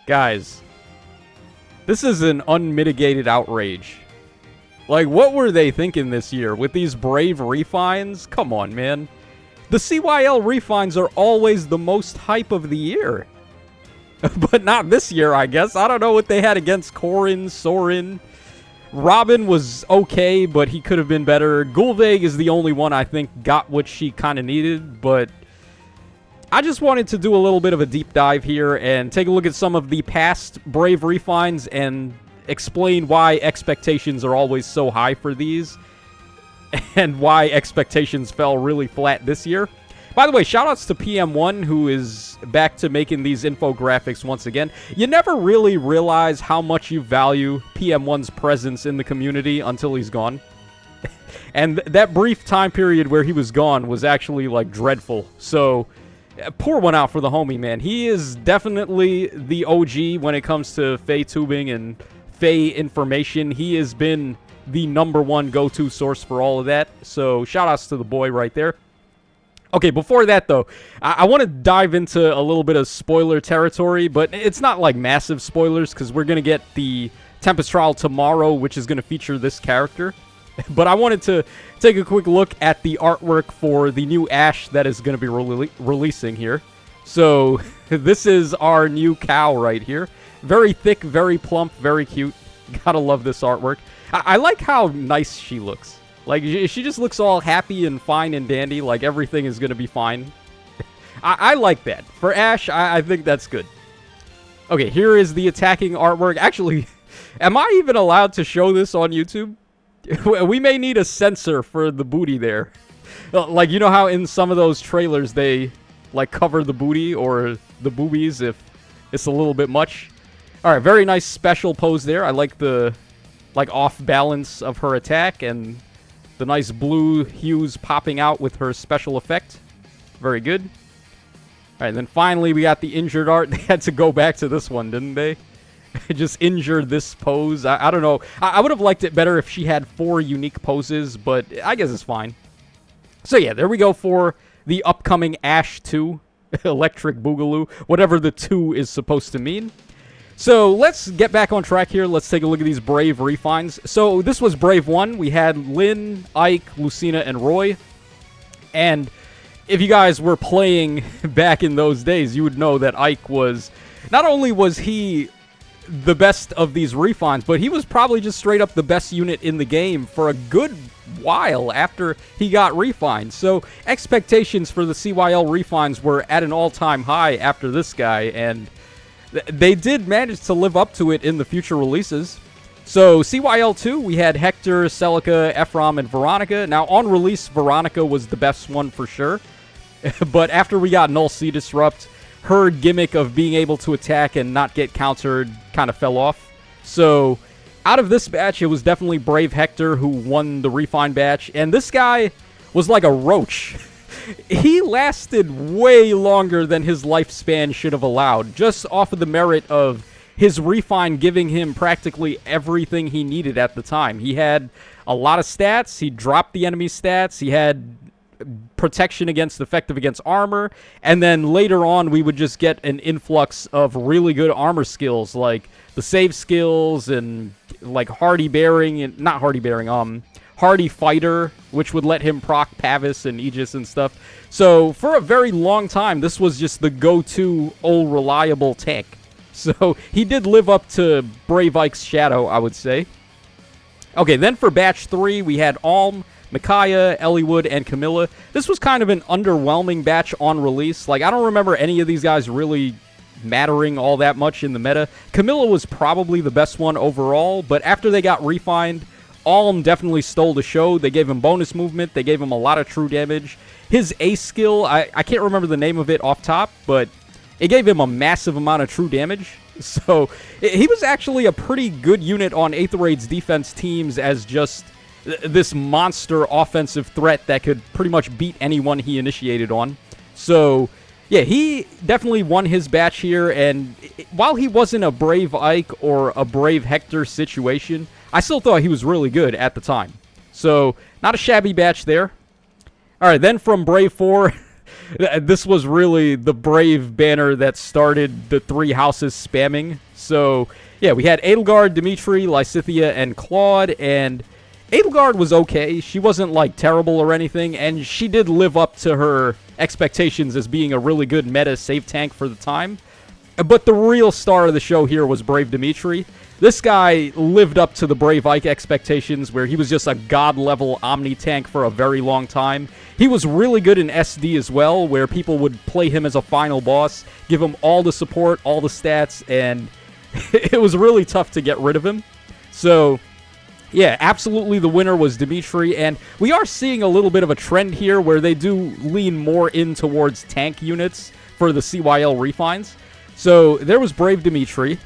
Guys, this is an unmitigated outrage. Like, what were they thinking this year with these Brave refines? Come on, man. The CYL refines are always the most hype of the year. But not this year, I guess. I don't know what they had against Corrin, Sorin. Robin was okay, but he could have been better. Gulveig is the only one I think got what she kind of needed, but I just wanted to do a little bit of a deep dive here and take a look at some of the past Brave refines and explain why expectations are always so high for these and why expectations fell really flat this year. By the way, shoutouts to PM1, who is back to making these infographics once again. You never really realize how much you value PM1's presence in the community until he's gone. And that brief time period where he was gone was actually, like, dreadful. So, pour one out for the homie, man. He is definitely the OG when it comes to Fae tubing and Fae information. He has been the #1 go-to source for all of that. So, shoutouts to the boy right there. Okay, before that, though, I want to dive into a little bit of spoiler territory, but it's not like massive spoilers because we're going to get the Tempest Trial tomorrow, which is going to feature this character. But I wanted to take a quick look at the artwork for the new Ash that is going to be releasing here. So, this is our new cow right here. Very thick, very plump, very cute. Gotta love this artwork. I like how nice she looks. Like, she just looks all happy and fine and dandy, like everything is going to be fine. I like that. For Ash, I think that's good. Okay, here is the attacking artwork. Actually, am I even allowed to show this on YouTube? We may need a censor for the booty there. Like, you know how in some of those trailers they, like, cover the booty or the boobies if it's a little bit much? Alright, very nice special pose there. I like the, like, off balance of her attack and the nice blue hues popping out with her special effect. Very good. Alright, then finally we got the injured art. They had to go back to this one, didn't they? Just injured this pose. I don't know. I would have liked it better if she had 4 unique poses, but I guess it's fine. So yeah, there we go for the upcoming Ash 2. Electric Boogaloo. Whatever the 2 is supposed to mean. So, let's get back on track here. Let's take a look at these Brave refines. So, this was Brave 1. We had Lynn, Ike, Lucina, and Roy. And if you guys were playing back in those days, you would know that Ike was... Not only was he the best of these refines, but he was probably just straight up the best unit in the game for a good while after he got refined. So, expectations for the CYL refines were at an all-time high after this guy, and they did manage to live up to it in the future releases. So, CYL 2, we had Hector, Celica, Ephraim, and Veronica. Now, on release, Veronica was the best one for sure. But after we got Null Sea Disrupt, her gimmick of being able to attack and not get countered kind of fell off. So, out of this batch, it was definitely Brave Hector who won the Refine batch. And this guy was like a roach. He lasted way longer than his lifespan should have allowed, just off of the merit of his refine giving him practically everything he needed at the time. He had a lot of stats, he dropped the enemy stats, he had protection against effective against armor, and then later on we would just get an influx of really good armor skills, like the save skills and like Hardy Bearing, and not Hardy Bearing, Hardy Fighter, which would let him proc Pavis and Aegis and stuff. So, for a very long time, this was just the go-to old reliable tank. So, he did live up to Brave Ike's shadow, I would say. Okay, then for Batch 3, we had Alm, Micaiah, Elliewood, and Camilla. This was kind of an underwhelming batch on release. Like, I don't remember any of these guys really mattering all that much in the meta. Camilla was probably the best one overall, but after they got refined, Alm definitely stole the show. They gave him bonus movement. They gave him a lot of true damage. His ace skill, I can't remember the name of it off top, but it gave him a massive amount of true damage. So, he was actually a pretty good unit on Aetheroid's defense teams as just this monster offensive threat that could pretty much beat anyone he initiated on. So, yeah, he definitely won his batch here, and while he wasn't a Brave Ike or a Brave Hector situation, I still thought he was really good at the time. So, not a shabby batch there. Alright, then from Brave 4, This was really the Brave banner that started the three houses spamming. So, yeah, we had Edelgard, Dimitri, Lysithea, and Claude, and Edelgard was okay. She wasn't, like, terrible or anything, and she did live up to her expectations as being a really good meta save tank for the time. But the real star of the show here was Brave Dimitri. This guy lived up to the Brave Ike expectations, where he was just a god-level Omni tank for a very long time. He was really good in SD as well, where people would play him as a final boss, give him all the support, all the stats, and it was really tough to get rid of him. So, yeah, absolutely the winner was Dimitri, and we are seeing a little bit of a trend here where they do lean more in towards tank units for the CYL refines. So, there was Brave Dimitri.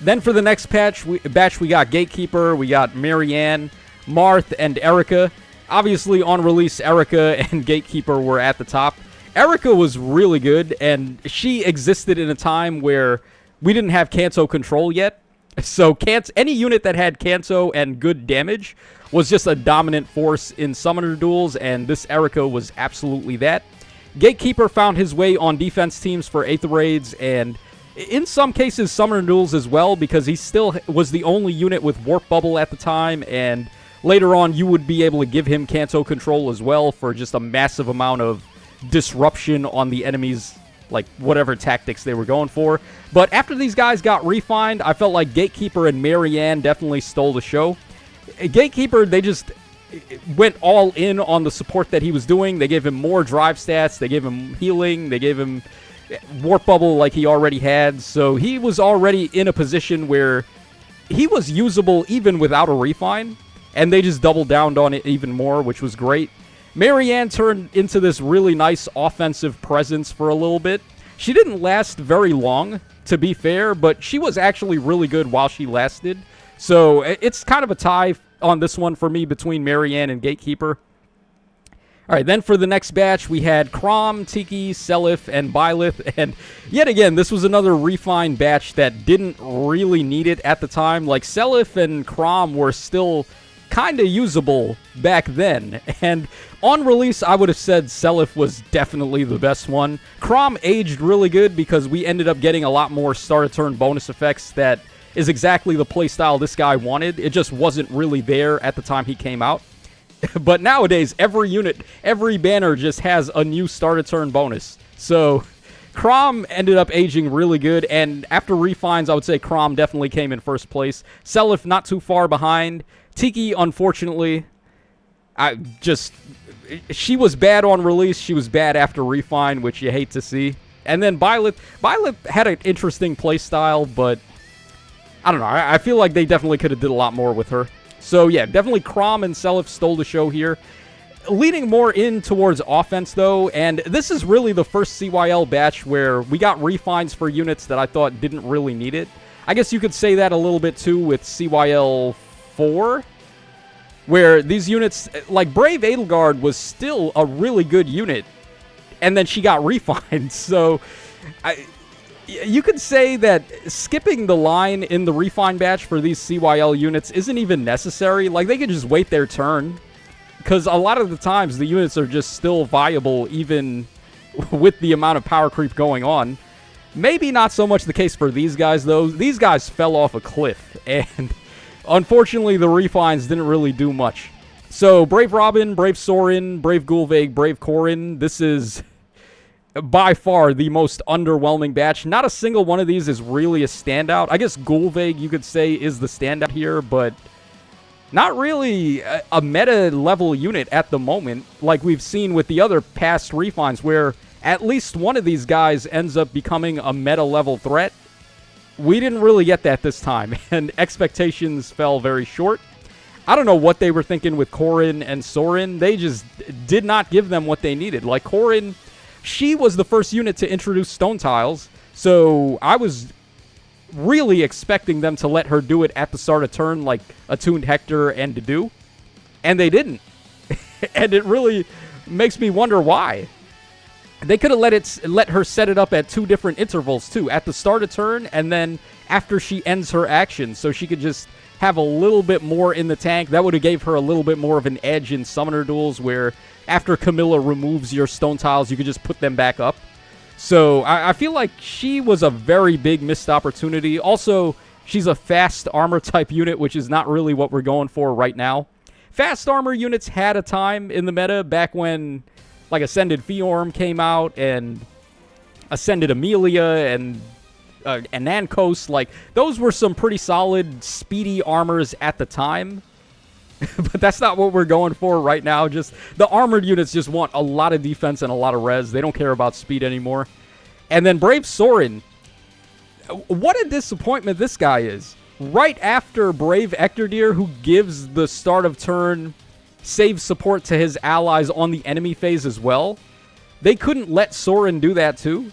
Then for the next batch, we got Gatekeeper, we got Marianne, Marth, and Erica. Obviously, on release, Erica and Gatekeeper were at the top. Erica was really good, and she existed in a time where we didn't have Kanto control yet. So any unit that had Kanto and good damage was just a dominant force in summoner duels, and this Erica was absolutely that. Gatekeeper found his way on defense teams for Aether Raids, and in some cases summoner duels as well, because he still was the only unit with Warp Bubble at the time, and later on you would be able to give him Kanto control as well for just a massive amount of disruption on the enemies, like whatever tactics they were going for. But after these guys got refined, I felt like Gatekeeper and Marianne definitely stole the show. Gatekeeper, they just went all in on the support that he was doing. They gave him more drive stats, they gave him healing, they gave him Warp Bubble like he already had. So he was already in a position where he was usable even without a refine, and they just doubled down on it even more, which was great. Marianne turned into this really nice offensive presence for a little bit. She didn't last very long, to be fair, but she was actually really good while she lasted. So it's kind of a tie on this one for me between Marianne and Gatekeeper. Alright, then for the next batch, we had Crom, Tiki, Seliph, and Byleth, and yet again, this was another refined batch that didn't really need it at the time. Like, Seliph and Crom were still kind of usable back then, and on release, I would have said Seliph was definitely the best one. Crom aged really good because we ended up getting a lot more start-of-turn bonus effects that is exactly the playstyle this guy wanted. It just wasn't really there at the time he came out. But nowadays, every unit, every banner just has a new start-of-turn bonus. So, Crom ended up aging really good, and after refines, I would say Crom definitely came in first place. Seliph not too far behind. Tiki, unfortunately, she was bad on release, she was bad after refine, which you hate to see. And then Byleth had an interesting playstyle, but I don't know, I feel like they definitely could have did a lot more with her. So yeah, definitely Crom and Seliph stole the show here. Leaning more in towards offense, though, and this is really the first CYL batch where we got refines for units that I thought didn't really need it. I guess you could say that a little bit, too, with CYL 4, where these units, like Brave Edelgard was still a really good unit, and then she got refined, so you could say that skipping the line in the refine batch for these CYL units isn't even necessary. Like, they could just wait their turn, because a lot of the times the units are just still viable even with the amount of power creep going on. Maybe not so much the case for these guys, though. These guys fell off a cliff, and unfortunately the refines didn't really do much. So, Brave Robin, Brave Sorin, Brave Gulveig, Brave Corin, this is by far the most underwhelming batch. Not a single one of these is really a standout. I guess Gulveig, you could say, is the standout here, but not really a meta-level unit at the moment, like we've seen with the other past refines, where at least one of these guys ends up becoming a meta-level threat. We didn't really get that this time, and expectations fell very short. I don't know what they were thinking with Corin and Sorin. They just did not give them what they needed. Like, Corin, she was the first unit to introduce stone tiles, so I was really expecting them to let her do it at the start of turn like Attuned Hector and Dedue, and they didn't. And it really makes me wonder why. They could have let her set it up at 2 different intervals, too. At the start of turn, and then after she ends her action, so she could just have a little bit more in the tank. That would have gave her a little bit more of an edge in summoner duels, where after Camilla removes your stone tiles, you could just put them back up. So I feel like she was a very big missed opportunity. Also, she's a fast armor type unit, which is not really what we're going for right now. Fast armor units had a time in the meta back when, like, Ascended Fiorm came out, and Ascended Amelia, and Nankos. Like, those were some pretty solid, speedy armors at the time. But that's not what we're going for right now. Just the armored units just want a lot of defense and a lot of res. They don't care about speed anymore. And then Brave Sorin. What a disappointment this guy is. Right after Brave Ectordeer, who gives the start of turn save support to his allies on the enemy phase as well, they couldn't let Sorin do that too.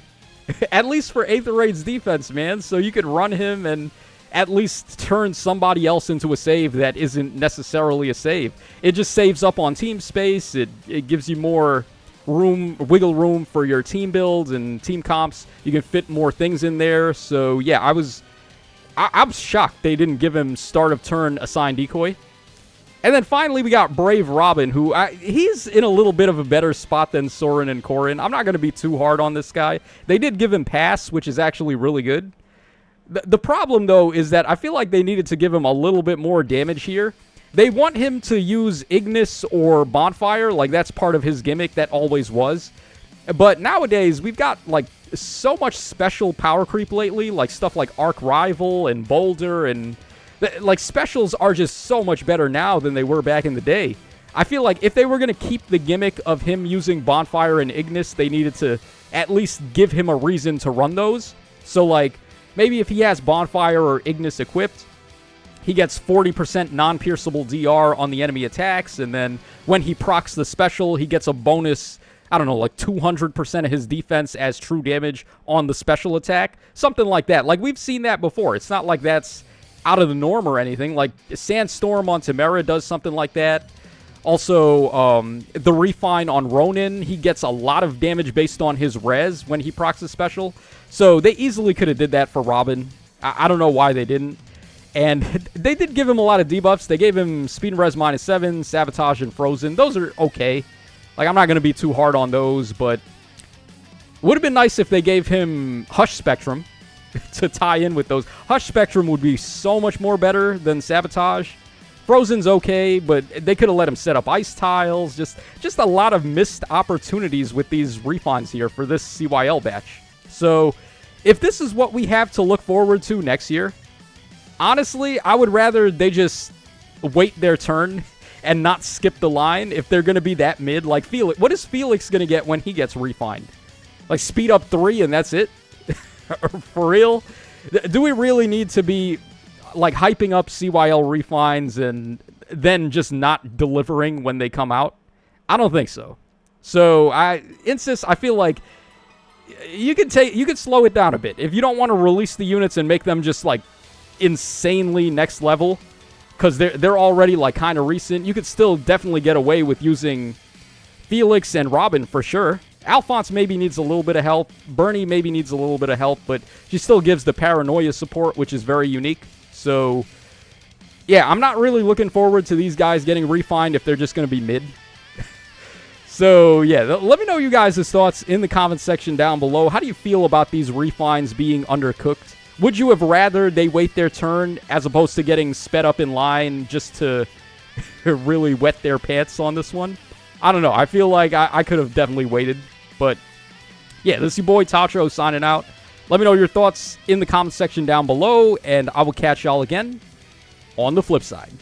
At least for Aether Raid's defense, man. So you could run him and at least turn somebody else into a save that isn't necessarily a save. It just saves up on team space. It gives you more room, wiggle room for your team builds and team comps. You can fit more things in there. So yeah, I was shocked they didn't give him start of turn assigned decoy. And then finally we got Brave Robin, who he's in a little bit of a better spot than Sorin and Corrin. I'm not going to be too hard on this guy. They did give him pass, which is actually really good. The problem, though, is that I feel like they needed to give him a little bit more damage here. They want him to use Ignis or Bonfire, like that's part of his gimmick, that always was. But nowadays, we've got like so much special power creep lately, like stuff like Arc Rival and Boulder, and like specials are just so much better now than they were back in the day. I feel like if they were going to keep the gimmick of him using Bonfire and Ignis, they needed to at least give him a reason to run those. So like, maybe if he has Bonfire or Ignis equipped, he gets 40% non-pierceable DR on the enemy attacks, and then when he procs the special, he gets a bonus, I don't know, like 200% of his defense as true damage on the special attack. Something like that. Like, we've seen that before. It's not like that's out of the norm or anything. Like, Sandstorm on Tamara does something like that. Also, the Refine on Ronin, he gets a lot of damage based on his res when he procs the special. So they easily could have did that for Robin. I don't know why they didn't. And they did give him a lot of debuffs. They gave him Speed and Res -7, Sabotage, and Frozen. Those are okay. Like, I'm not going to be too hard on those, but would have been nice if they gave him Hush Spectrum to tie in with those. Hush Spectrum would be so much more better than Sabotage. Frozen's okay, but they could have let him set up ice tiles. Just a lot of missed opportunities with these refines here for this CYL batch. So, if this is what we have to look forward to next year, honestly, I would rather they just wait their turn and not skip the line if they're going to be that mid. Like, Felix, what is Felix going to get when he gets refined? Like, speed up 3 and that's it? For real? Do we really need to be, like, hyping up CYL refines and then just not delivering when they come out? I don't think so. So, Insys, I feel like you could slow it down a bit. If you don't want to release the units and make them just, like, insanely next level, because they're already like kind of recent, you could still definitely get away with using Felix and Robin for sure. Alphonse maybe needs a little bit of help. Bernie maybe needs a little bit of help, but she still gives the paranoia support, which is very unique. So yeah, I'm not really looking forward to these guys getting refined if they're just going to be mid. So yeah, let me know you guys' thoughts in the comments section down below. How do you feel about these refines being undercooked? Would you have rather they wait their turn as opposed to getting sped up in line just to really wet their pants on this one? I don't know. I feel like I could have definitely waited. But yeah, this is your boy Tacho signing out. Let me know your thoughts in the comments section down below, and I will catch y'all again on the flip side.